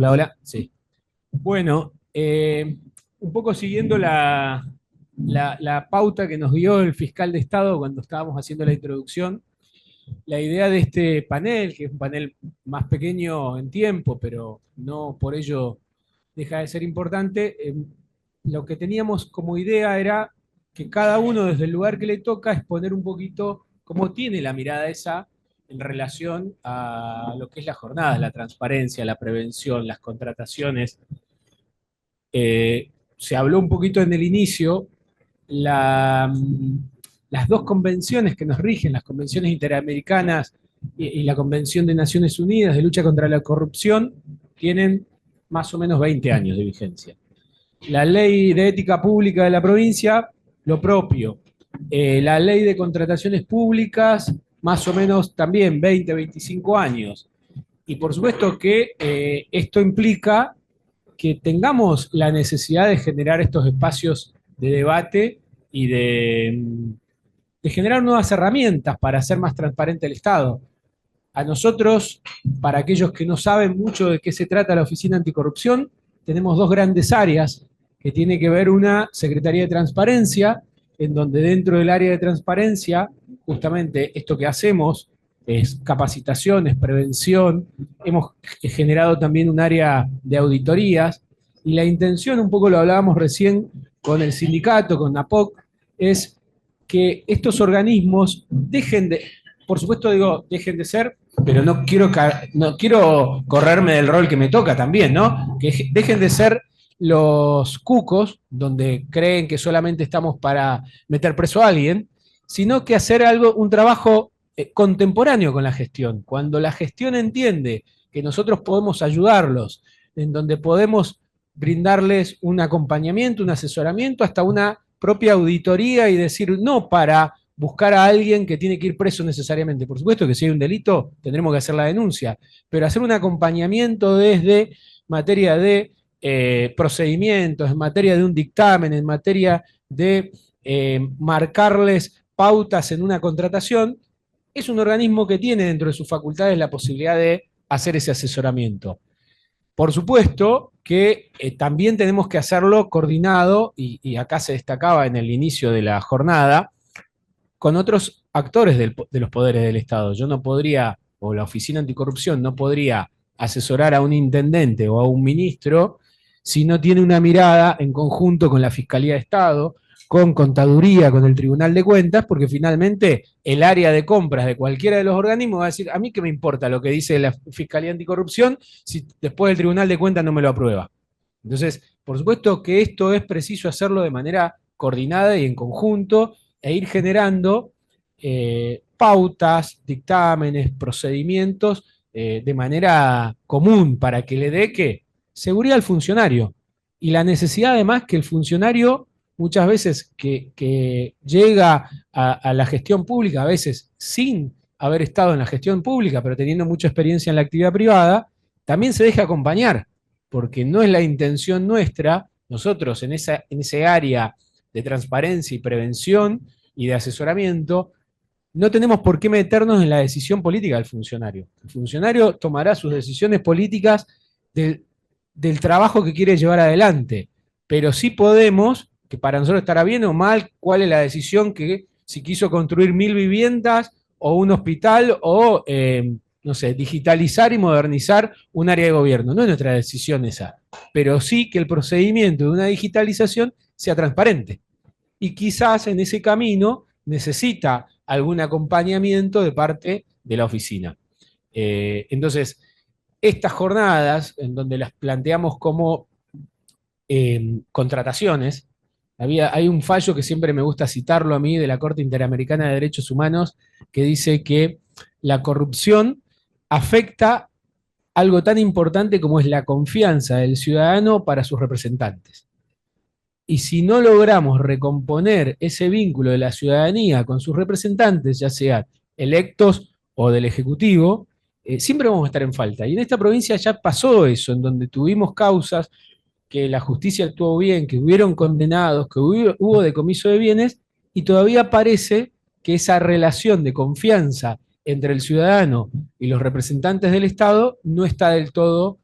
Hola, hola. Sí. Bueno, un poco siguiendo la pauta que nos dio el fiscal de Estado cuando estábamos haciendo la introducción, la idea de este panel, que es un panel más pequeño en tiempo, pero no por ello deja de ser importante, lo que teníamos como idea era que cada uno desde el lugar que le toca exponer un poquito cómo tiene la mirada esa en relación a lo que es la jornada, la transparencia, la prevención, las contrataciones. Se habló un poquito en el inicio, la, las dos convenciones que nos rigen, las convenciones interamericanas y la Convención de Naciones Unidas de lucha contra la corrupción, tienen más o menos 20 años de vigencia. La ley de ética pública de la provincia, lo propio. La ley de contrataciones públicas, más o menos también 20, 25 años. Y por supuesto que esto implica que tengamos la necesidad de generar estos espacios de debate y de generar nuevas herramientas para hacer más transparente el Estado. A nosotros, para aquellos que no saben mucho de qué se trata la Oficina Anticorrupción, tenemos dos grandes áreas que tiene que ver una Secretaría de Transparencia, en donde dentro del área de transparencia, justamente esto que hacemos es capacitaciones, prevención, hemos generado también un área de auditorías y la intención, un poco lo hablábamos recién con el sindicato, con NAPOC, es que estos organismos dejen de, por supuesto digo, dejen de ser, pero no quiero correrme del rol que me toca también, ¿no? Que dejen de ser los cucos, donde creen que solamente estamos para meter preso a alguien, sino que hacer algo, un trabajo contemporáneo con la gestión. Cuando la gestión entiende que nosotros podemos ayudarlos, en donde podemos brindarles un acompañamiento, un asesoramiento, hasta una propia auditoría y decir, no para buscar a alguien que tiene que ir preso necesariamente. Por supuesto que si hay un delito tendremos que hacer la denuncia, pero hacer un acompañamiento desde materia de procedimientos, en materia de un dictamen, en materia de marcarles pautas en una contratación, es un organismo que tiene dentro de sus facultades la posibilidad de hacer ese asesoramiento. Por supuesto que también tenemos que hacerlo coordinado, y acá se destacaba en el inicio de la jornada, con otros actores de los poderes del Estado. Yo no podría, o la Oficina Anticorrupción no podría asesorar a un intendente o a un ministro si no tiene una mirada en conjunto con la Fiscalía de Estado, con Contaduría, con el Tribunal de Cuentas, porque finalmente el área de compras de cualquiera de los organismos va a decir, a mí qué me importa lo que dice la Fiscalía Anticorrupción si después el Tribunal de Cuentas no me lo aprueba. Entonces, por supuesto que esto es preciso hacerlo de manera coordinada y en conjunto e ir generando pautas, dictámenes, procedimientos de manera común para que le dé que seguridad al funcionario y la necesidad además que el funcionario muchas veces que llega a la gestión pública, a veces sin haber estado en la gestión pública, pero teniendo mucha experiencia en la actividad privada, también se deja acompañar, porque no es la intención nuestra, nosotros en ese área de transparencia y prevención y de asesoramiento, no tenemos por qué meternos en la decisión política del funcionario. El funcionario tomará sus decisiones políticas del trabajo que quiere llevar adelante, pero sí podemos, que para nosotros estará bien o mal, cuál es la decisión que si quiso construir 1000 viviendas o un hospital o, no sé, digitalizar y modernizar un área de gobierno. No es nuestra decisión esa, pero sí que el procedimiento de una digitalización sea transparente. Y quizás en ese camino necesita algún acompañamiento de parte de la oficina. Entonces, estas jornadas, en donde las planteamos como contrataciones, hay un fallo que siempre me gusta citarlo a mí de la Corte Interamericana de Derechos Humanos, que dice que la corrupción afecta algo tan importante como es la confianza del ciudadano para sus representantes. Y si no logramos recomponer ese vínculo de la ciudadanía con sus representantes, ya sean electos o del Ejecutivo, siempre vamos a estar en falta. Y en esta provincia ya pasó eso, en donde tuvimos causas que la justicia actuó bien, que hubieron condenados, que hubo decomiso de bienes, y todavía parece que esa relación de confianza entre el ciudadano y los representantes del Estado no está del todo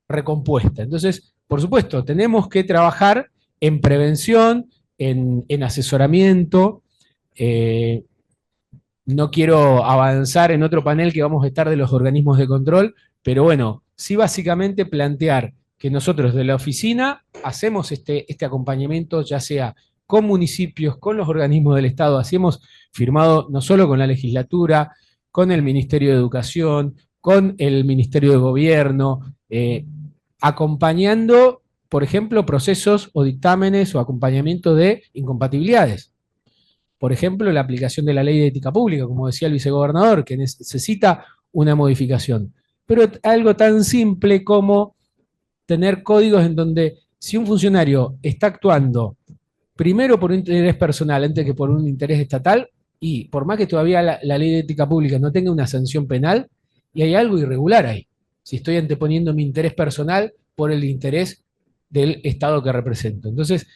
recompuesta. Entonces, por supuesto, tenemos que trabajar en prevención, en asesoramiento. eh, no quiero avanzar en otro panel que vamos a estar de los organismos de control, pero bueno, sí básicamente plantear que nosotros de la oficina hacemos este acompañamiento, ya sea con municipios, con los organismos del Estado, así hemos firmado no solo con la legislatura, con el Ministerio de Educación, con el Ministerio de Gobierno, acompañando, por ejemplo, procesos o dictámenes o acompañamiento de incompatibilidades. Por ejemplo, la aplicación de la ley de ética pública, como decía el vicegobernador, que necesita una modificación. Pero algo tan simple como tener códigos en donde si un funcionario está actuando primero por un interés personal antes que por un interés estatal, y por más que todavía la ley de ética pública no tenga una sanción penal, y hay algo irregular ahí. Si estoy anteponiendo mi interés personal por el interés del Estado que represento. Entonces,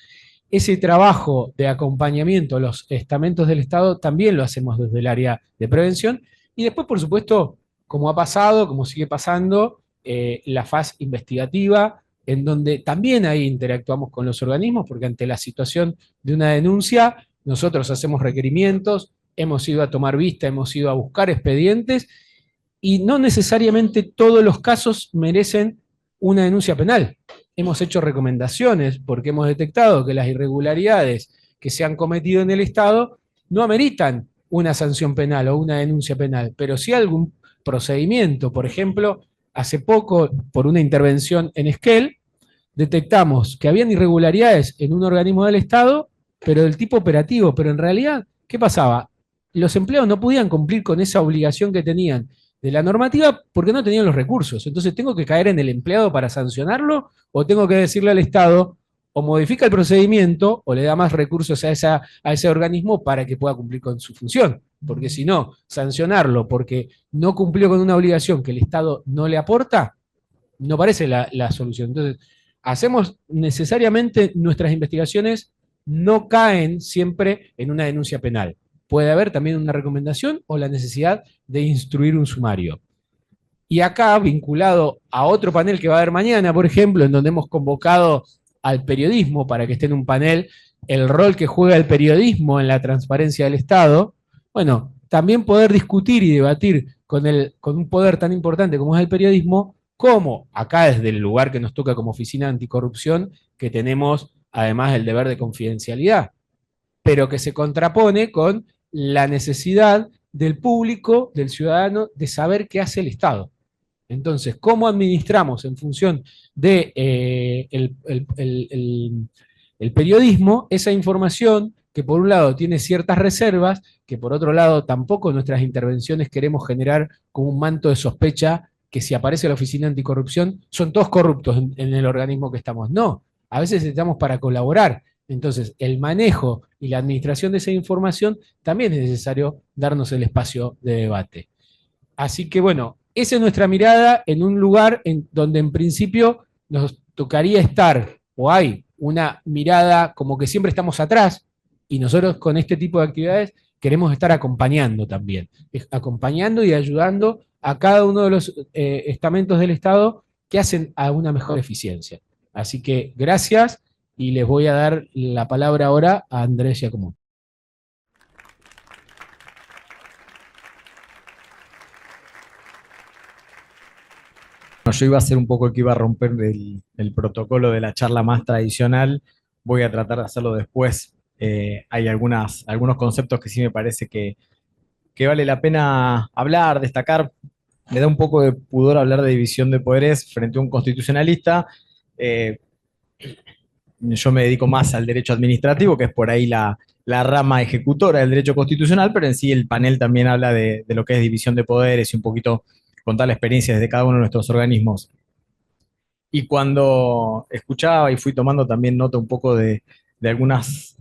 ese trabajo de acompañamiento a los estamentos del Estado también lo hacemos desde el área de prevención. Y después, por supuesto, como ha pasado, como sigue pasando, la fase investigativa, en donde también ahí interactuamos con los organismos, porque ante la situación de una denuncia, nosotros hacemos requerimientos, hemos ido a tomar vista, hemos ido a buscar expedientes, y no necesariamente todos los casos merecen una denuncia penal. Hemos hecho recomendaciones porque hemos detectado que las irregularidades que se han cometido en el Estado no ameritan una sanción penal o una denuncia penal, pero sí algún procedimiento. Por ejemplo, hace poco, por una intervención en Esquel, detectamos que habían irregularidades en un organismo del Estado, pero del tipo operativo. Pero en realidad, ¿qué pasaba? Los empleados no podían cumplir con esa obligación que tenían de la normativa porque no tenían los recursos. Entonces, ¿tengo que caer en el empleado para sancionarlo o tengo que decirle al Estado o modifica el procedimiento o le da más recursos a ese organismo para que pueda cumplir con su función? Porque si no, sancionarlo porque no cumplió con una obligación que el Estado no le aporta, no parece la solución. Entonces, hacemos necesariamente nuestras investigaciones no caen siempre en una denuncia penal. Puede haber también una recomendación o la necesidad de instruir un sumario. Y acá, vinculado a otro panel que va a haber mañana, por ejemplo, en donde hemos convocado al periodismo para que esté en un panel, el rol que juega el periodismo en la transparencia del Estado, bueno, también poder discutir y debatir con un poder tan importante como es el periodismo, como acá desde el lugar que nos toca como oficina anticorrupción, que tenemos además el deber de confidencialidad, pero que se contrapone con la necesidad del público, del ciudadano, de saber qué hace el Estado. Entonces, ¿cómo administramos en función de el periodismo esa información que por un lado tiene ciertas reservas, que por otro lado tampoco nuestras intervenciones queremos generar como un manto de sospecha que si aparece la oficina anticorrupción son todos corruptos en el organismo que estamos? No, a veces estamos para colaborar. Entonces, el manejo y la administración de esa información también es necesario darnos el espacio de debate. Así que bueno, esa es nuestra mirada en un lugar en donde en principio nos tocaría estar, o hay una mirada como que siempre estamos atrás, y nosotros con este tipo de actividades queremos estar acompañando también, acompañando y ayudando a cada uno de los estamentos del Estado que hacen a una mejor eficiencia. Así que gracias y les voy a dar la palabra ahora a Andrés Giacomún. No, yo iba a ser un poco el que iba a romper el protocolo de la charla más tradicional. Voy a tratar de hacerlo después. Hay algunos conceptos que sí me parece que vale la pena hablar, destacar. Me da un poco de pudor hablar de división de poderes frente a un constitucionalista. Eh, yo me dedico más al derecho administrativo, que es por ahí la rama ejecutora del derecho constitucional, pero en sí el panel también habla de lo que es división de poderes y un poquito contar la experiencia desde cada uno de nuestros organismos. Y cuando escuchaba y fui tomando también nota un poco de algunas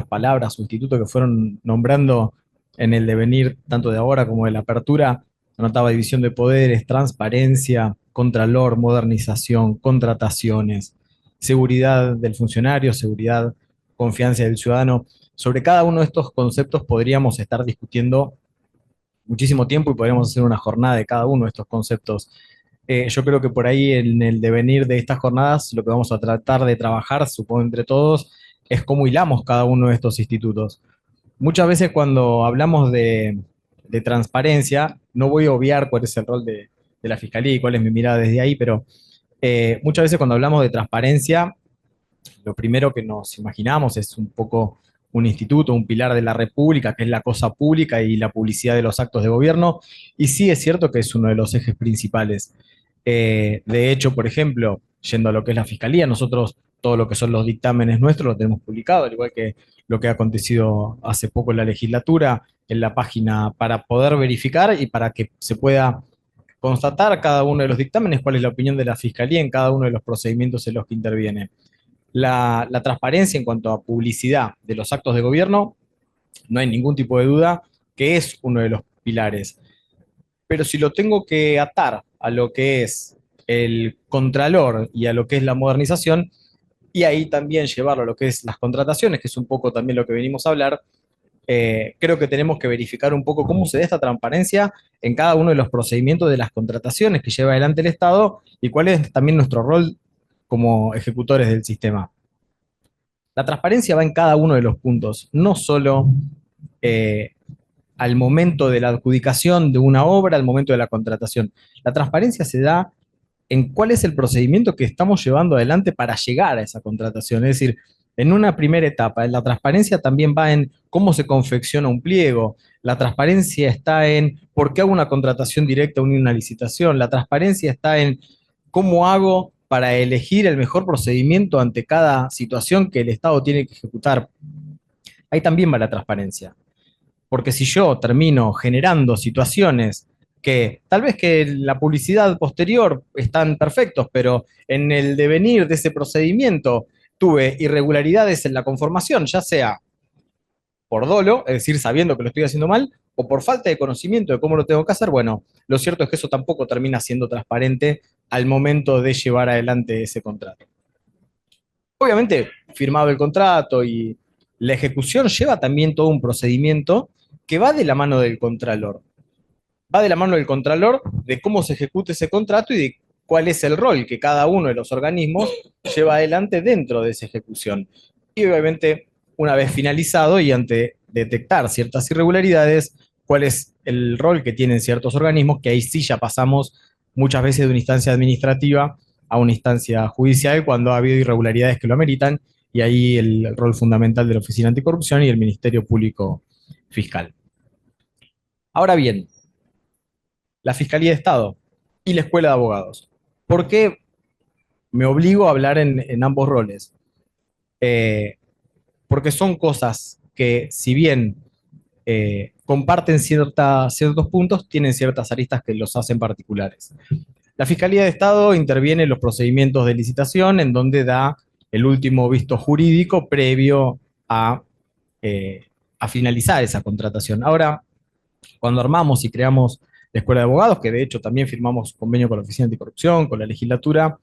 palabras o institutos que fueron nombrando en el devenir, tanto de ahora como de la apertura, anotaba división de poderes, transparencia, contralor, modernización, contrataciones, seguridad del funcionario, seguridad, confianza del ciudadano. Sobre cada uno de estos conceptos podríamos estar discutiendo muchísimo tiempo y podríamos hacer una jornada de cada uno de estos conceptos. Yo creo que por ahí en el devenir de estas jornadas lo que vamos a tratar de trabajar, supongo entre todos, es cómo hilamos cada uno de estos institutos. Muchas veces cuando hablamos de transparencia, no voy a obviar cuál es el rol de la Fiscalía y cuál es mi mirada desde ahí, pero muchas veces cuando hablamos de transparencia, lo primero que nos imaginamos es un poco un instituto, un pilar de la República, que es la cosa pública y la publicidad de los actos de gobierno, y sí es cierto que es uno de los ejes principales. De hecho, por ejemplo, yendo a lo que es la Fiscalía, nosotros todo lo que son los dictámenes nuestros lo tenemos publicado, al igual que lo que ha acontecido hace poco en la legislatura, en la página para poder verificar y para que se pueda constatar cada uno de los dictámenes cuál es la opinión de la Fiscalía en cada uno de los procedimientos en los que interviene. La transparencia en cuanto a publicidad de los actos de gobierno, no hay ningún tipo de duda que es uno de los pilares. Pero si lo tengo que atar a lo que es el contralor y a lo que es la modernización, y ahí también llevarlo a lo que es las contrataciones, que es un poco también lo que venimos a hablar, creo que tenemos que verificar un poco cómo se da esta transparencia en cada uno de los procedimientos de las contrataciones que lleva adelante el Estado y cuál es también nuestro rol como ejecutores del sistema. La transparencia va en cada uno de los puntos, no solo eh, al momento de la adjudicación de una obra, al momento de la contratación. La transparencia se da en cuál es el procedimiento que estamos llevando adelante para llegar a esa contratación. Es decir, en una primera etapa, la transparencia también va en cómo se confecciona un pliego, la transparencia está en por qué hago una contratación directa o una licitación, la transparencia está en cómo hago para elegir el mejor procedimiento ante cada situación que el Estado tiene que ejecutar. Ahí también va la transparencia. Porque si yo termino generando situaciones que tal vez que la publicidad posterior están perfectos, pero en el devenir de ese procedimiento tuve irregularidades en la conformación, ya sea por dolo, es decir, sabiendo que lo estoy haciendo mal, o por falta de conocimiento de cómo lo tengo que hacer, bueno, lo cierto es que eso tampoco termina siendo transparente al momento de llevar adelante ese contrato. Obviamente, firmado el contrato y la ejecución lleva también todo un procedimiento que va de la mano del contralor. Va de la mano del contralor de cómo se ejecuta ese contrato y de cuál es el rol que cada uno de los organismos lleva adelante dentro de esa ejecución. Y obviamente, una vez finalizado y ante detectar ciertas irregularidades, cuál es el rol que tienen ciertos organismos, que ahí sí ya pasamos muchas veces de una instancia administrativa a una instancia judicial cuando ha habido irregularidades que lo ameritan, y ahí el rol fundamental de la Oficina Anticorrupción y el Ministerio Público Fiscal. Ahora bien, la Fiscalía de Estado y la Escuela de Abogados. ¿Por qué me obligo a hablar en ambos roles? Porque son cosas que, si bien comparten ciertos puntos, tienen ciertas aristas que los hacen particulares. La Fiscalía de Estado interviene en los procedimientos de licitación, en donde da el último visto jurídico previo eh, a finalizar esa contratación. Ahora, cuando armamos y creamos la Escuela de Abogados, que de hecho también firmamos convenio con la Oficina Anticorrupción, con la legislatura,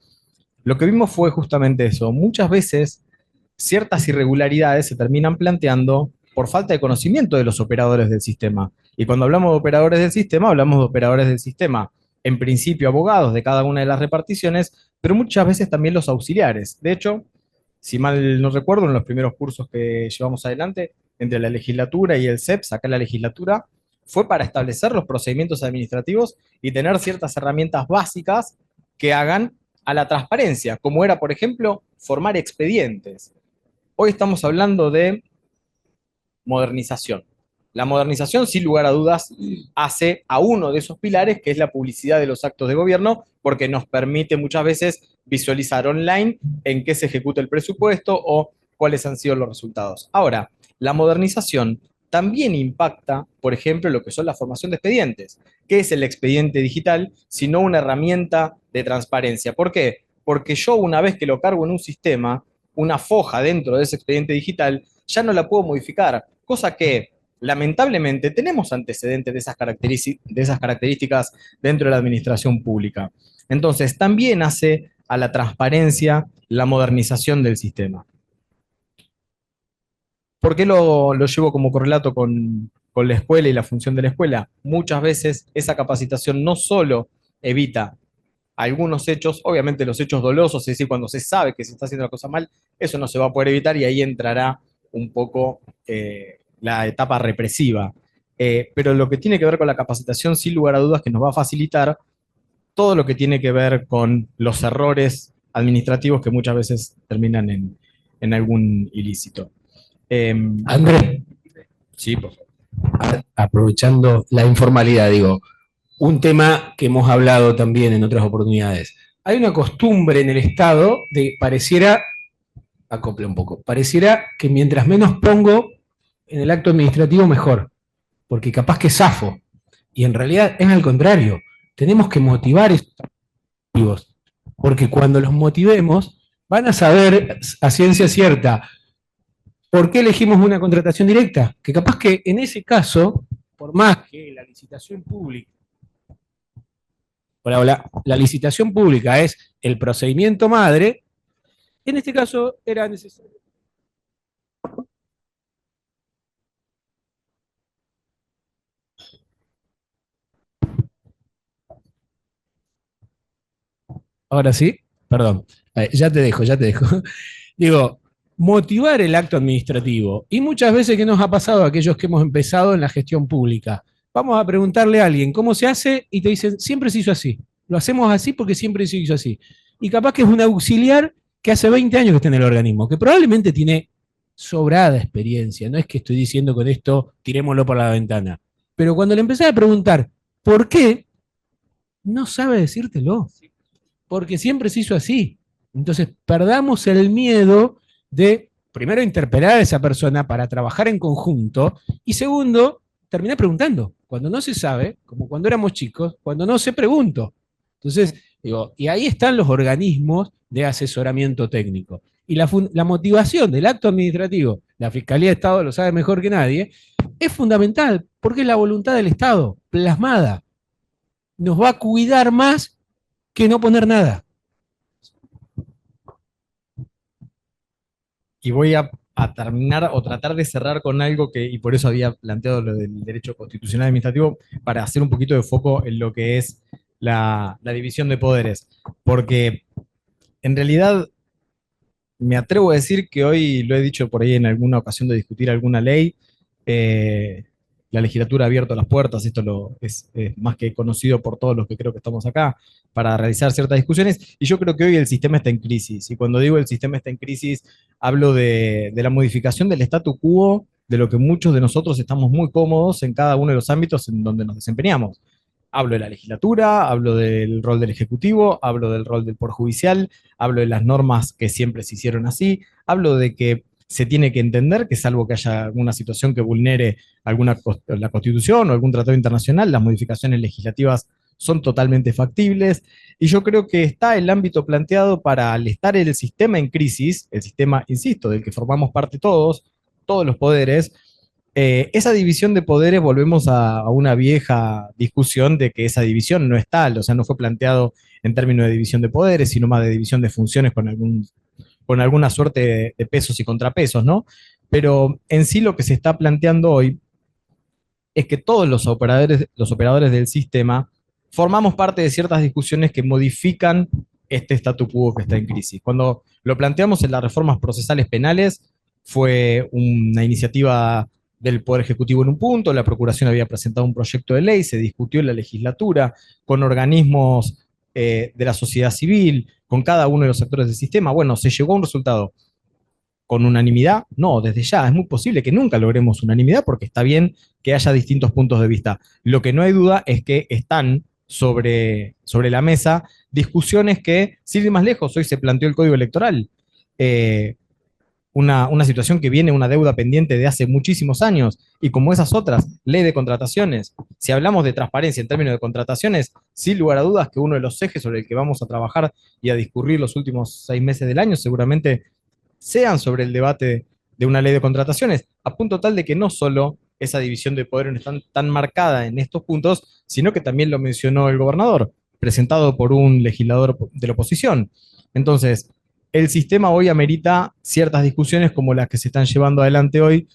lo que vimos fue justamente eso. Muchas veces ciertas irregularidades se terminan planteando por falta de conocimiento de los operadores del sistema. Y cuando hablamos de operadores del sistema, hablamos de operadores del sistema, en principio abogados de cada una de las reparticiones, pero muchas veces también los auxiliares. De hecho, si mal no recuerdo, en los primeros cursos que llevamos adelante, entre la legislatura y el CEPS, acá en la legislatura, fue para establecer los procedimientos administrativos y tener ciertas herramientas básicas que hagan a la transparencia, como era, por ejemplo, formar expedientes. Hoy estamos hablando de modernización. La modernización, sin lugar a dudas, hace a uno de esos pilares, que es la publicidad de los actos de gobierno, porque nos permite muchas veces visualizar online en qué se ejecuta el presupuesto o cuáles han sido los resultados. Ahora, la modernización también impacta, por ejemplo, lo que son la formación de expedientes. ¿Qué es el expediente digital? Sino una herramienta de transparencia. ¿Por qué? Porque yo, una vez que lo cargo en un sistema, una foja dentro de ese expediente digital, ya no la puedo modificar, cosa que lamentablemente tenemos antecedentes de esas características dentro de la administración pública. Entonces, también hace a la transparencia la modernización del sistema. ¿Por qué lo llevo como correlato con la escuela y la función de la escuela? Muchas veces esa capacitación no solo evita algunos hechos, obviamente los hechos dolosos, es decir, cuando se sabe que se está haciendo la cosa mal, eso no se va a poder evitar y ahí entrará un poco la etapa represiva. Pero lo que tiene que ver con la capacitación, sin lugar a dudas, que nos va a facilitar todo lo que tiene que ver con los errores administrativos que muchas veces terminan en algún ilícito. Eh, Andrés, sí, por favor. aprovechando la informalidad, digo, un tema que hemos hablado también en otras oportunidades. Hay una costumbre en el Estado de pareciera, acople un poco, pareciera que mientras menos pongo en el acto administrativo mejor, porque capaz que zafo. Y en realidad es al contrario. Tenemos que motivar estos activos, porque cuando los motivemos van a saber a ciencia cierta por qué elegimos una contratación directa, que capaz que en ese caso, por más que la licitación pública, la licitación pública es el procedimiento madre, en este caso era necesario. Ahora sí, perdón, ya te dejo, ya te dejo. Digo, motivar el acto administrativo. Y muchas veces, ¿qué nos ha pasado a aquellos que hemos empezado en la gestión pública? Vamos a preguntarle a alguien cómo se hace y te dicen, siempre se hizo así. Lo hacemos así porque siempre se hizo así. Y capaz que es un auxiliar que hace 20 años que está en el organismo, que probablemente tiene sobrada experiencia. No es que estoy diciendo con esto, tirémoslo por la ventana. Pero cuando le empecé a preguntar, ¿por qué? No sabe decírtelo. Porque siempre se hizo así. Entonces, perdamos el miedo de, primero, interpelar a esa persona para trabajar en conjunto, y segundo, terminar preguntando. Cuando no se sabe, como cuando éramos chicos, cuando no se pregunto. Entonces, digo, y ahí están los organismos de asesoramiento técnico. Y la motivación del acto administrativo, la Fiscalía de Estado lo sabe mejor que nadie, es fundamental, porque es la voluntad del Estado, plasmada. Nos va a cuidar más que no poner nada. Y voy a terminar o tratar de cerrar con algo que, y por eso había planteado lo del derecho constitucional administrativo, para hacer un poquito de foco en lo que es la división de poderes. Porque en realidad me atrevo a decir que hoy, lo he dicho por ahí en alguna ocasión de discutir alguna ley, la legislatura ha abierto las puertas, es más que conocido por todos los que creo que estamos acá, para realizar ciertas discusiones, y yo creo que hoy el sistema está en crisis, y cuando digo el sistema está en crisis, hablo de la modificación del statu quo, de lo que muchos de nosotros estamos muy cómodos en cada uno de los ámbitos en donde nos desempeñamos. Hablo de la legislatura, hablo del rol del Ejecutivo, hablo del rol del Poder Judicial, hablo de las normas que siempre se hicieron así, hablo de que se tiene que entender que salvo que haya alguna situación que vulnere la Constitución o algún tratado internacional, las modificaciones legislativas son totalmente factibles. Y yo creo que está el ámbito planteado para, al estar el sistema en crisis, el sistema, insisto, del que formamos parte todos, todos los poderes, esa división de poderes, volvemos a una vieja discusión de que esa división no es tal, o sea, no fue planteado en términos de división de poderes, sino más de división de funciones con alguna suerte de pesos y contrapesos, ¿no? Pero en sí lo que se está planteando hoy es que todos los operadores del sistema formamos parte de ciertas discusiones que modifican este statu quo que está en crisis. Cuando lo planteamos en las reformas procesales penales, fue una iniciativa del Poder Ejecutivo en un punto, la Procuración había presentado un proyecto de ley, se discutió en la legislatura con organismos de la sociedad civil, con cada uno de los actores del sistema. Bueno, se llegó a un resultado con unanimidad. No, desde ya es muy posible que nunca logremos unanimidad porque está bien que haya distintos puntos de vista. Lo que no hay duda es que están sobre la mesa discusiones que, sin ir más lejos, hoy se planteó el Código Electoral. Una situación que viene, una deuda pendiente de hace muchísimos años, y como esas otras, ley de contrataciones. Si hablamos de transparencia en términos de contrataciones, sin lugar a dudas que uno de los ejes sobre el que vamos a trabajar y a discurrir los últimos 6 meses del año seguramente sean sobre el debate de una ley de contrataciones, a punto tal de que no solo esa división de poderes no está tan marcada en estos puntos, sino que también lo mencionó el gobernador, presentado por un legislador de la oposición. Entonces, el sistema hoy amerita ciertas discusiones como las que se están llevando adelante hoy.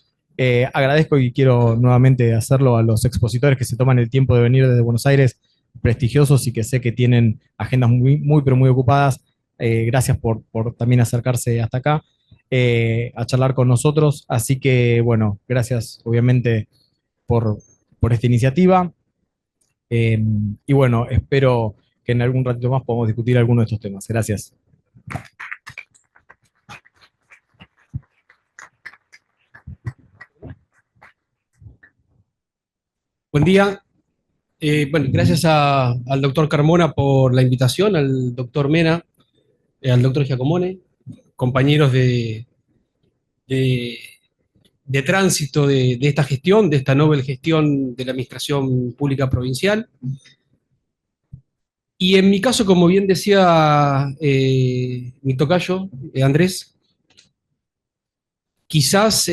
Agradezco y quiero nuevamente hacerlo a los expositores que se toman el tiempo de venir desde Buenos Aires prestigiosos y que sé que tienen agendas muy, pero muy ocupadas. Gracias por también acercarse hasta acá a charlar con nosotros. Así que, bueno, gracias obviamente por esta iniciativa. Y bueno, espero que en algún ratito más podamos discutir alguno de estos temas. Gracias. Buen día. Bueno, gracias al doctor Carmona por la invitación, al doctor Mena, al doctor Giacomone, compañeros de, de tránsito de esta gestión, de esta novel gestión de la Administración Pública Provincial. Y en mi caso, como bien decía mi tocayo, Andrés, quizás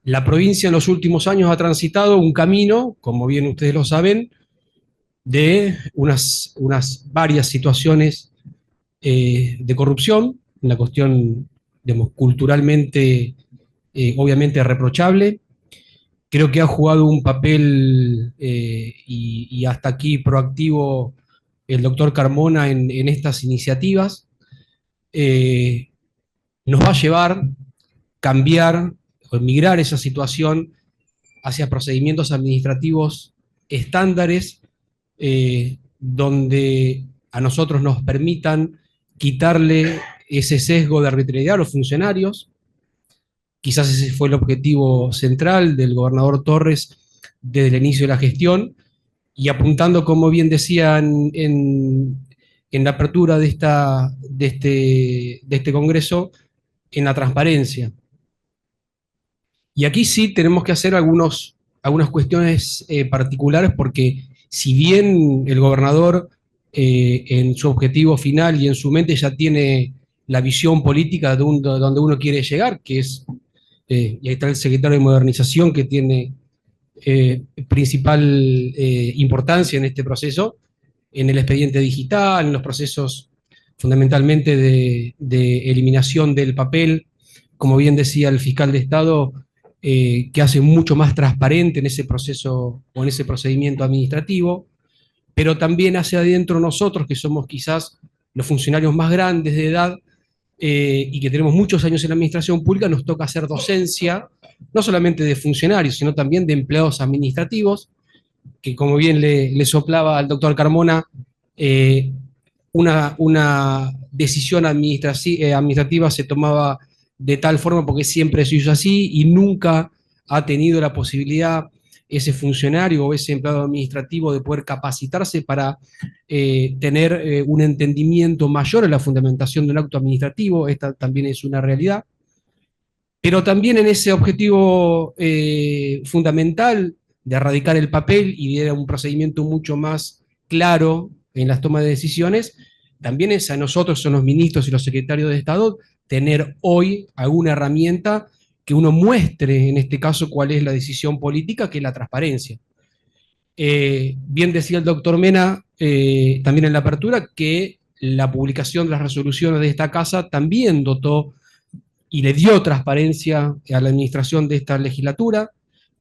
la provincia en los últimos años ha transitado un camino, como bien ustedes lo saben, de unas varias situaciones de corrupción, una cuestión, digamos, culturalmente, obviamente reprochable. Creo que ha jugado un papel y hasta aquí proactivo el doctor Carmona en estas iniciativas. Nos va a llevar cambiar o migrar esa situación hacia procedimientos administrativos estándares donde a nosotros nos permitan quitarle ese sesgo de arbitrariedad a los funcionarios. Quizás ese fue el objetivo central del gobernador Torres desde el inicio de la gestión, y apuntando, como bien decían en la apertura de este congreso, en la transparencia. Y aquí sí tenemos que hacer algunas cuestiones particulares, porque si bien el gobernador en su objetivo final y en su mente ya tiene la visión política de donde uno quiere llegar, que es, y ahí está el secretario de Modernización que tiene principal importancia en este proceso, en el expediente digital, en los procesos fundamentalmente de eliminación del papel, como bien decía el fiscal de Estado, que hace mucho más transparente en ese proceso o en ese procedimiento administrativo, pero también hacia adentro nosotros, que somos quizás los funcionarios más grandes de edad y que tenemos muchos años en la administración pública, nos toca hacer docencia, no solamente de funcionarios, sino también de empleados administrativos, que como bien le soplaba al doctor Carmona, una decisión administrativa se tomaba de tal forma porque siempre se hizo así y nunca ha tenido la posibilidad ese funcionario o ese empleado administrativo de poder capacitarse para tener un entendimiento mayor en la fundamentación de un acto administrativo. Esta también es una realidad. Pero también en ese objetivo fundamental de erradicar el papel y de un procedimiento mucho más claro en las tomas de decisiones, también es a nosotros, son los ministros y los secretarios de Estado, tener hoy alguna herramienta que uno muestre, en este caso, cuál es la decisión política, que es la transparencia. Bien decía el doctor Mena, también en la apertura, que la publicación de las resoluciones de esta casa también dotó y le dio transparencia a la administración de esta legislatura,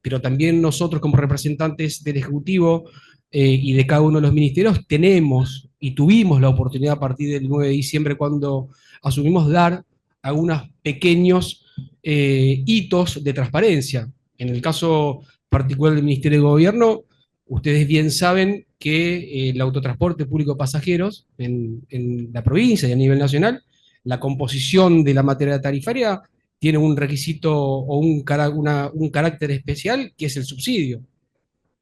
pero también nosotros como representantes del Ejecutivo y de cada uno de los ministerios tenemos y tuvimos la oportunidad a partir del 9 de diciembre, cuando asumimos, dar algunos pequeños hitos de transparencia. En el caso particular del Ministerio de Gobierno, ustedes bien saben que el autotransporte público de pasajeros en la provincia y a nivel nacional, la composición de la materia tarifaria tiene un requisito o un carácter especial, que es el subsidio,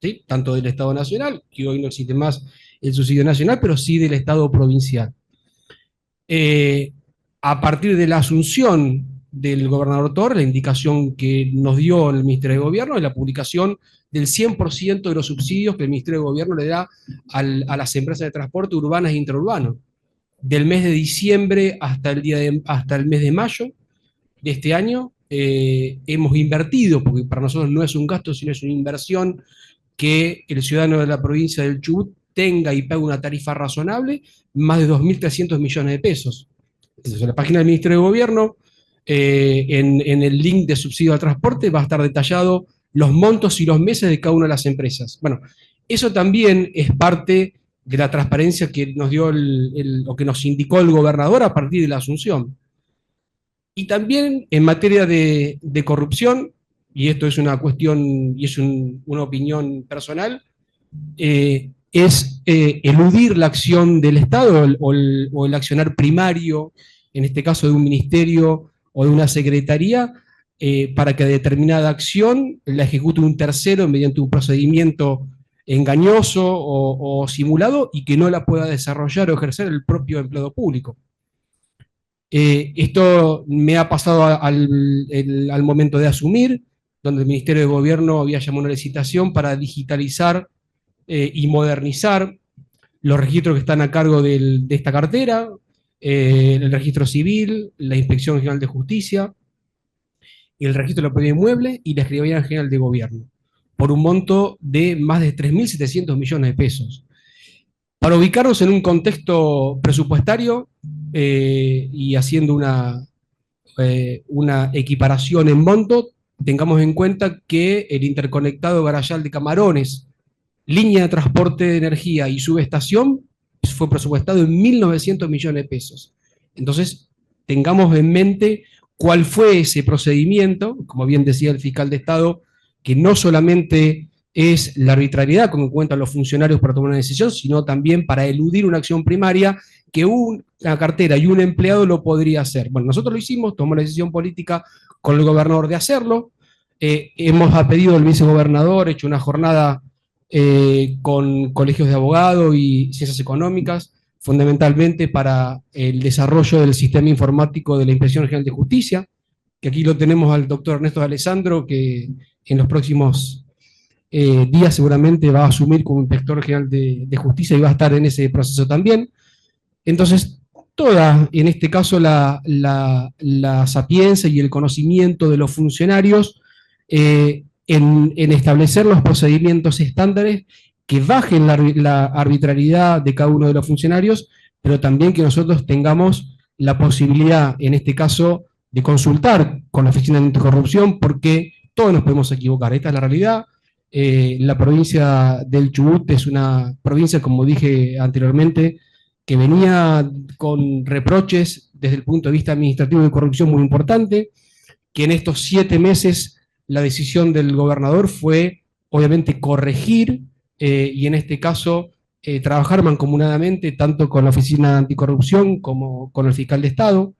¿sí? Tanto del Estado Nacional, que hoy no existe más el subsidio nacional, pero sí del Estado provincial. A partir de la asunción del gobernador Torres, la indicación que nos dio el Ministerio de Gobierno es la publicación del 100% de los subsidios que el Ministerio de Gobierno le da a las empresas de transporte urbanas e intraurbanos. Del mes de diciembre hasta el mes de mayo de este año, hemos invertido, porque para nosotros no es un gasto, sino es una inversión, que el ciudadano de la provincia del Chubut tenga y pague una tarifa razonable, más de 2.300 millones de pesos. Entonces, en la página del Ministerio de Gobierno, en el link de subsidio al transporte, va a estar detallado los montos y los meses de cada una de las empresas. Bueno, Eso también es parte de la transparencia que nos dio o que nos indicó el gobernador a partir de la asunción. Y también en materia de corrupción, y esto es una cuestión y es una opinión personal, es eludir la acción del Estado o el accionar primario, en este caso de un ministerio o de una secretaría, para que determinada acción la ejecute un tercero mediante un procedimiento engañoso o simulado y que no la pueda desarrollar o ejercer el propio empleado público. Esto me ha pasado al momento de asumir, donde el Ministerio de Gobierno había llamado una licitación para digitalizar y modernizar los registros que están a cargo de esta cartera, el registro civil, la Inspección General de Justicia, el registro de la propiedad inmueble y la Escribanía General de Gobierno, por un monto de más de 3.700 millones de pesos. Para ubicarnos en un contexto presupuestario y haciendo una equiparación en monto, tengamos en cuenta que el interconectado Garayal de Camarones, línea de transporte de energía y subestación fue presupuestado en 1.900 millones de pesos. Entonces, tengamos en mente cuál fue ese procedimiento, como bien decía el fiscal de Estado, que no solamente es la arbitrariedad, como cuentan los funcionarios para tomar una decisión, sino también para eludir una acción primaria que una cartera y un empleado lo podría hacer. Bueno, nosotros lo hicimos, tomamos la decisión política con el gobernador de hacerlo, hemos pedido al vicegobernador, hecho una jornada con colegios de abogados y ciencias económicas, fundamentalmente para el desarrollo del sistema informático de la Inspección General de Justicia, que aquí lo tenemos al doctor Ernesto de Alessandro, que en los próximos días seguramente va a asumir como Inspector General de Justicia y va a estar en ese proceso también. Entonces, toda, en este caso, la sapiencia y el conocimiento de los funcionarios en establecer los procedimientos estándares que bajen la arbitrariedad de cada uno de los funcionarios, pero también que nosotros tengamos la posibilidad, en este caso, de consultar con la Oficina de Anticorrupción, porque todos nos podemos equivocar. Esta es la realidad. La provincia del Chubut es una provincia, como dije anteriormente, que venía con reproches desde el punto de vista administrativo de corrupción muy importante, que en estos 7 meses la decisión del gobernador fue, obviamente, corregir y en este caso trabajar mancomunadamente tanto con la Oficina de Anticorrupción como con el fiscal de Estado.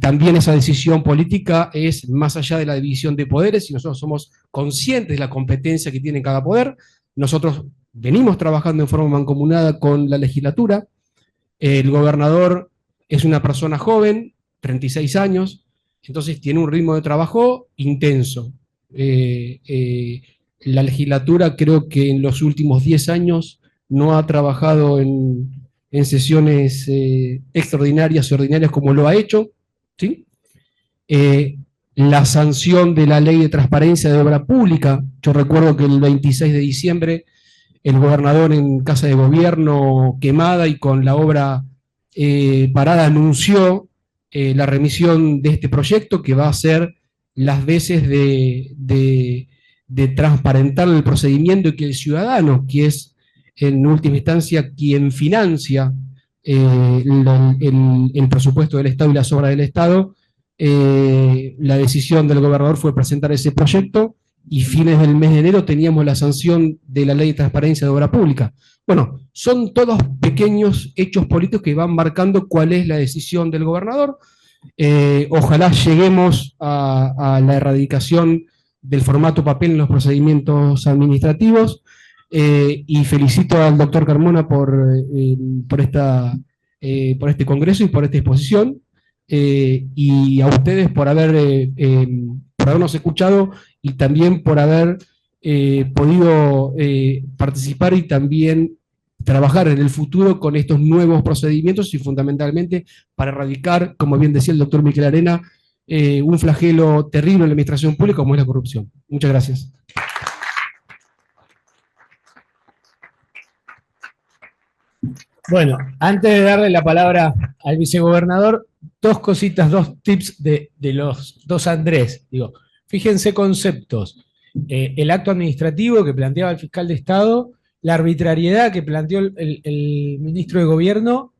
También esa decisión política es más allá de la división de poderes y nosotros somos conscientes de la competencia que tiene cada poder. Nosotros venimos trabajando en forma mancomunada con la legislatura. El gobernador es una persona joven, 36 años, entonces tiene un ritmo de trabajo intenso. La legislatura creo que en los últimos 10 años no ha trabajado en sesiones extraordinarias y ordinarias como lo ha hecho, ¿sí? La sanción de la ley de transparencia de obra pública, yo recuerdo que el 26 de diciembre el gobernador en Casa de Gobierno quemada y con la obra parada anunció la remisión de este proyecto que va a ser las veces de transparentar el procedimiento y que el ciudadano, que es en última instancia quien financia el presupuesto del Estado y las obras del Estado, la decisión del gobernador fue presentar ese proyecto y fines del mes de enero teníamos la sanción de la Ley de Transparencia de Obra Pública. Bueno, son todos pequeños hechos políticos que van marcando cuál es la decisión del gobernador. Ojalá lleguemos a la erradicación del formato papel en los procedimientos administrativos. Y felicito al doctor Carmona por este congreso y por esta exposición, y a ustedes por habernos escuchado y también por haber podido participar y también trabajar en el futuro con estos nuevos procedimientos y fundamentalmente para erradicar, como bien decía el doctor Miquel Arena, un flagelo terrible en la administración pública como es la corrupción. Muchas gracias. Bueno, antes de darle la palabra al vicegobernador, 2 cositas, 2 tips de los 2 Andrés. Digo, fíjense conceptos. el acto administrativo que planteaba el fiscal de Estado, la arbitrariedad que planteó el ministro de Gobierno,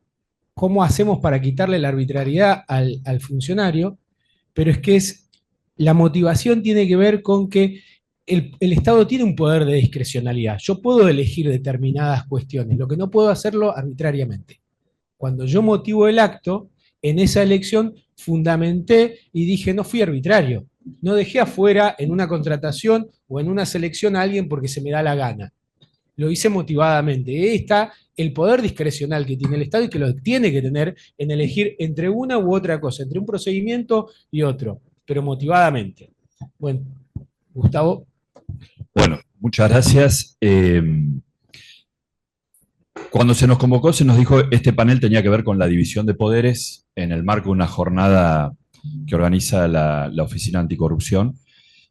cómo hacemos para quitarle la arbitrariedad al funcionario, pero es que la motivación tiene que ver con que el Estado tiene un poder de discrecionalidad. Yo puedo elegir determinadas cuestiones, lo que no puedo hacerlo arbitrariamente. Cuando yo motivo el acto, en esa elección fundamenté y dije, no fui arbitrario, no dejé afuera en una contratación o en una selección a alguien porque se me da la gana. Lo hice motivadamente. Ahí está el poder discrecional que tiene el Estado y que lo tiene que tener en elegir entre una u otra cosa, entre un procedimiento y otro, pero motivadamente. Bueno, Gustavo. Bueno, muchas gracias. Cuando se nos convocó, se nos dijo este panel tenía que ver con la división de poderes en el marco de una jornada que organiza la Oficina Anticorrupción,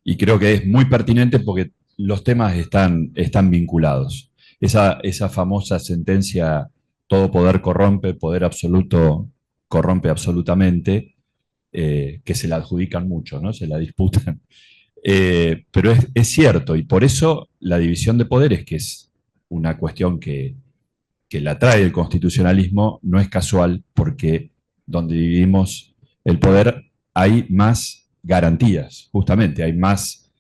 y creo que es muy pertinente porque los temas están vinculados. Esa famosa sentencia, todo poder corrompe, poder absoluto corrompe absolutamente, que se la adjudican mucho, ¿no? Se la disputan. Pero es cierto, y por eso la división de poderes, que es una cuestión que la trae el constitucionalismo, no es casual, porque donde dividimos el poder hay más garantías, justamente, hay más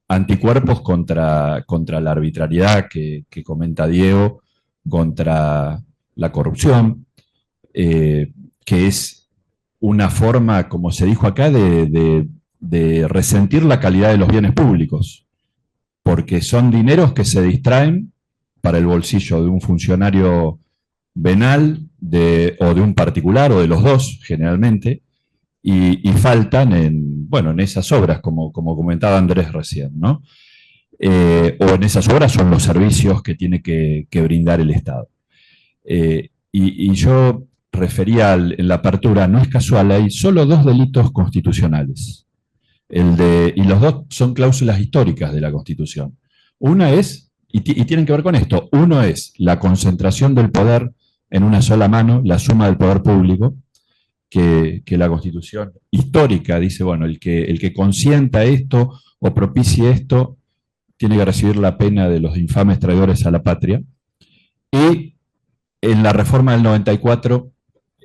anticuerpos contra la arbitrariedad que comenta Diego, contra la corrupción, que es una forma, como se dijo acá, de resentir la calidad de los bienes públicos, porque son dineros que se distraen para el bolsillo de un funcionario venal o de un particular, o de los dos, generalmente, y faltan en esas obras, como comentaba Andrés recién, ¿no? O en esas obras son los servicios que tiene que brindar el Estado. Y yo refería en la apertura, no es casual, hay solo 2 delitos constitucionales, y los 2 son cláusulas históricas de la Constitución. Una es, y tienen que ver con esto, uno es la concentración del poder en una sola mano, la suma del poder público, que la Constitución histórica dice, bueno, el que consienta esto o propicie esto tiene que recibir la pena de los infames traidores a la patria. Y en la reforma del 94,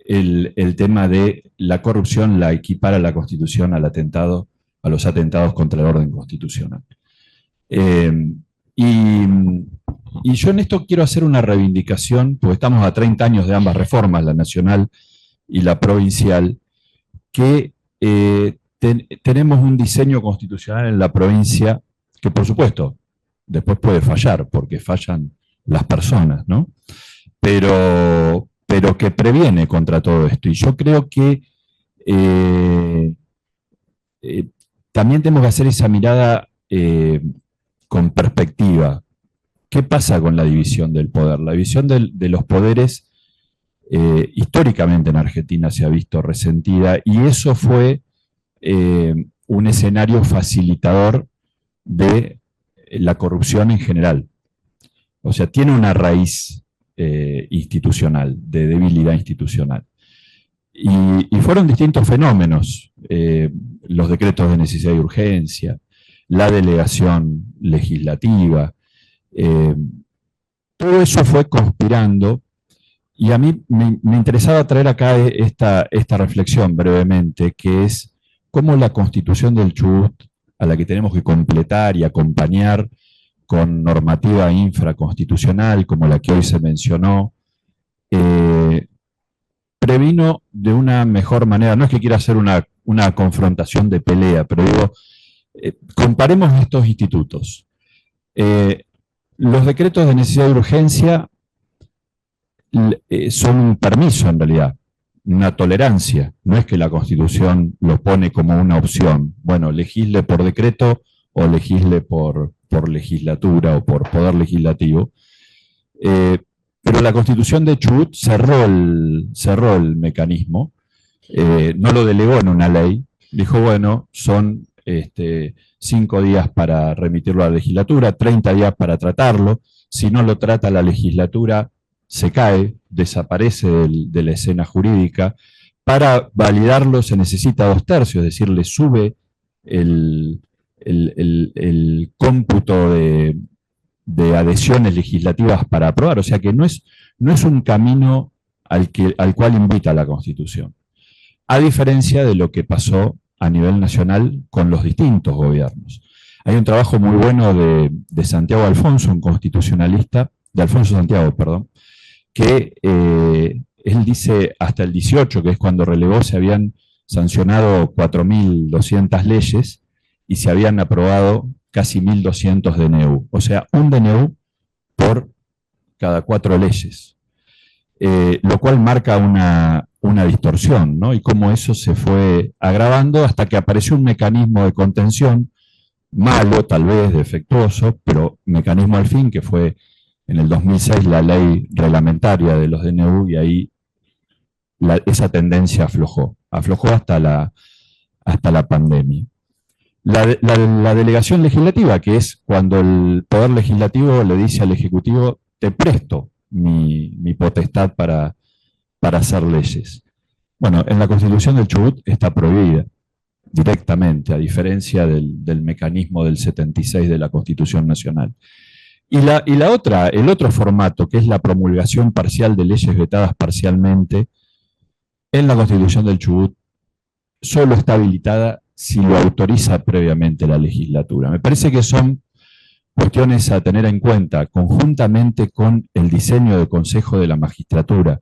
el tema de la corrupción la equipara la Constitución a los atentados contra el orden constitucional. Y yo en esto quiero hacer una reivindicación, porque estamos a 30 años de ambas reformas, la nacional y la provincial, que tenemos un diseño constitucional en la provincia que, por supuesto, después puede fallar, porque fallan las personas, ¿no? Pero que previene contra todo esto. Y yo creo que también tenemos que hacer esa mirada con perspectiva. ¿Qué pasa con la división del poder? La división de los poderes históricamente en Argentina se ha visto resentida, y eso fue un escenario facilitador de la corrupción en general. O sea, tiene una raíz institucional, de debilidad institucional. Y fueron distintos fenómenos, los decretos de necesidad y urgencia, la delegación legislativa, todo eso fue conspirando. Y a mí me interesaba traer acá esta reflexión brevemente, que es cómo la Constitución del Chubut, a la que tenemos que completar y acompañar con normativa infraconstitucional, como la que hoy se mencionó, previno de una mejor manera. No es que quiera hacer una confrontación de pelea, pero digo, comparemos estos institutos. Los decretos de necesidad y urgencia son un permiso, en realidad, una tolerancia. No es que la Constitución lo pone como una opción. Bueno, legisle por decreto o legisle por legislatura o por poder legislativo. Pero la Constitución de Chubut cerró el mecanismo, no lo delegó en una ley, dijo, bueno, son 5 días para remitirlo a la legislatura, 30 días para tratarlo. Si no lo trata la legislatura, se cae, desaparece de la escena jurídica. Para validarlo se necesita 2/3, es decir, le sube el cómputo de adhesiones legislativas para aprobar. O sea que no es un camino al cual invita la Constitución. A diferencia de lo que pasó a nivel nacional con los distintos gobiernos. Hay un trabajo muy bueno de Santiago Alfonso, un constitucionalista, de Alfonso Santiago, perdón, que él dice hasta el 18, que es cuando relevó, se habían sancionado 4.200 leyes y se habían aprobado casi 1.200 DNU. O sea, un DNU por cada 4 leyes. Lo cual marca una distorsión, ¿no? Y cómo eso se fue agravando hasta que apareció un mecanismo de contención, malo tal vez, defectuoso, pero mecanismo al fin, que fue en el 2006 la ley reglamentaria de los DNU, y ahí esa tendencia aflojó hasta la pandemia. La delegación legislativa, que es cuando el Poder Legislativo le dice al Ejecutivo, te presto mi potestad para hacer leyes. Bueno, en la Constitución del Chubut está prohibida directamente, a diferencia del mecanismo del 76 de la Constitución Nacional. Y el otro formato, que es la promulgación parcial de leyes vetadas parcialmente, en la Constitución del Chubut solo está habilitada si lo autoriza previamente la legislatura. Me parece que son cuestiones a tener en cuenta, conjuntamente con el diseño del Consejo de la Magistratura,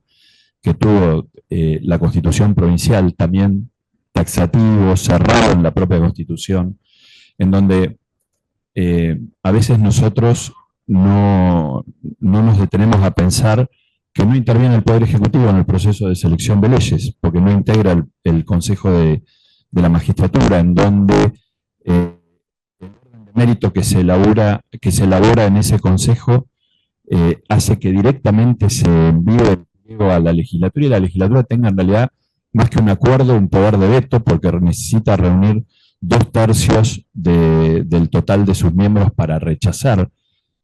que tuvo la Constitución provincial, también taxativo, cerrado en la propia Constitución, en donde a veces nosotros no nos detenemos a pensar que no interviene el Poder Ejecutivo en el proceso de selección de leyes, porque no integra el Consejo de la Magistratura, en donde el orden de mérito que se elabora en ese Consejo hace que directamente se envíe a la legislatura, y la legislatura tenga en realidad, más que un acuerdo, un poder de veto, porque necesita reunir 2/3 del total de sus miembros para rechazar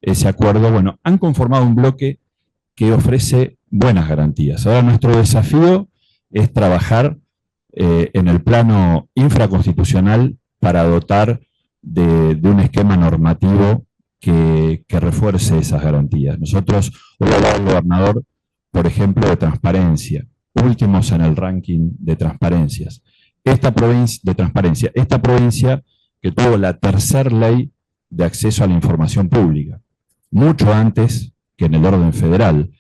ese acuerdo. Bueno, han conformado un bloque que ofrece buenas garantías. Ahora nuestro desafío es trabajar en el plano infraconstitucional para dotar de un esquema normativo que refuerce esas garantías. Nosotros, hoy hablaba el gobernador, por ejemplo, de transparencia, últimos en el ranking de transparencias. Esta provincia que tuvo la tercera ley de acceso a la información pública, mucho antes que en el orden federal,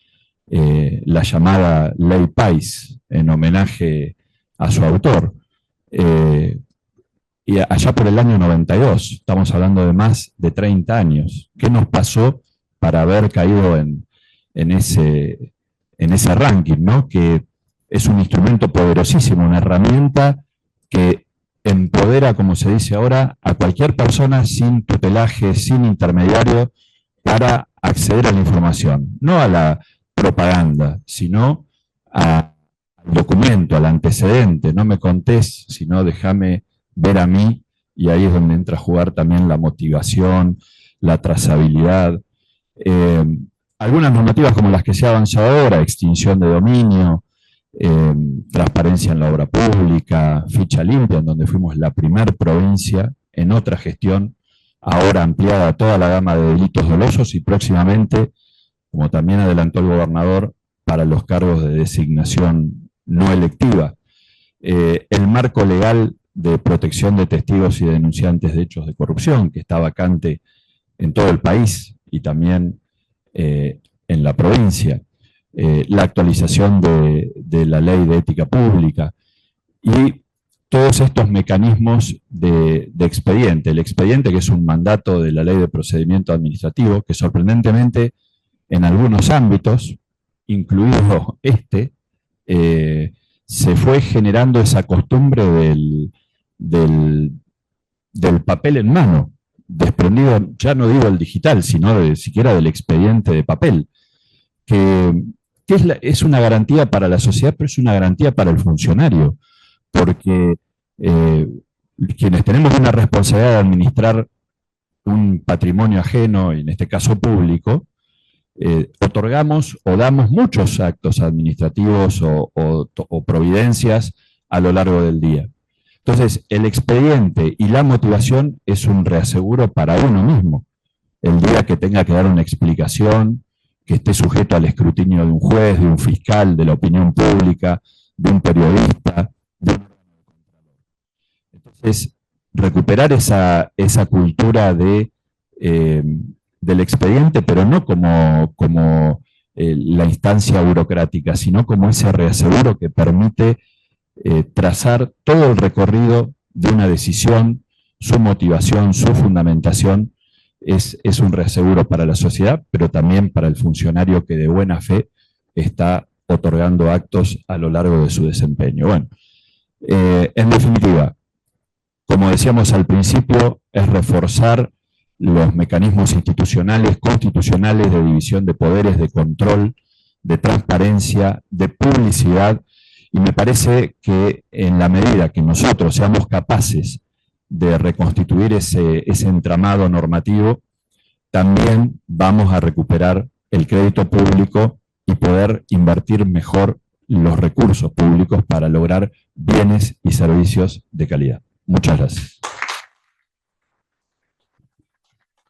la llamada Ley PAIS, en homenaje a su autor, y allá por el año 92, estamos hablando de más de 30 años. ¿Qué nos pasó para haber caído en ese ranking, ¿no? Que es un instrumento poderosísimo, una herramienta que empodera, como se dice ahora, a cualquier persona sin tutelaje, sin intermediario, para acceder a la información, no a la propaganda, sino al documento, al antecedente. No me contés, sino déjame ver a mí, y ahí es donde entra a jugar también la motivación, la trazabilidad. Algunas normativas como las que se ha avanzado ahora, extinción de dominio, transparencia en la obra pública, ficha limpia, en donde fuimos la primer provincia en otra gestión, ahora ampliada a toda la gama de delitos dolosos, y próximamente, como también adelantó el gobernador, para los cargos de designación no electiva. El marco legal de protección de testigos y denunciantes de hechos de corrupción, que está vacante en todo el país y también en la provincia. La actualización de la ley de ética pública y todos estos mecanismos de expediente. El expediente, que es un mandato de la ley de procedimiento administrativo, que sorprendentemente en algunos ámbitos, incluido se fue generando esa costumbre del papel en mano, desprendido, ya no digo el digital, sino siquiera del expediente de papel, que es una garantía para la sociedad, pero es una garantía para el funcionario, porque quienes tenemos una responsabilidad de administrar un patrimonio ajeno, en este caso público, otorgamos o damos muchos actos administrativos o providencias a lo largo del día. Entonces, el expediente y la motivación es un reaseguro para uno mismo. El día que tenga que dar una explicación, que esté sujeto al escrutinio de un juez, de un fiscal, de la opinión pública, de un periodista, de un... Entonces, recuperar esa cultura del expediente, pero no como la instancia burocrática, sino como ese reaseguro que permite trazar todo el recorrido de una decisión, su motivación, su fundamentación, es un reaseguro para la sociedad, pero también para el funcionario que de buena fe está otorgando actos a lo largo de su desempeño. Bueno, en definitiva, como decíamos al principio, es reforzar los mecanismos institucionales, constitucionales de división de poderes, de control, de transparencia, de publicidad, y me parece que en la medida que nosotros seamos capaces de reconstituir ese entramado normativo, también vamos a recuperar el crédito público y poder invertir mejor los recursos públicos para lograr bienes y servicios de calidad. Muchas gracias.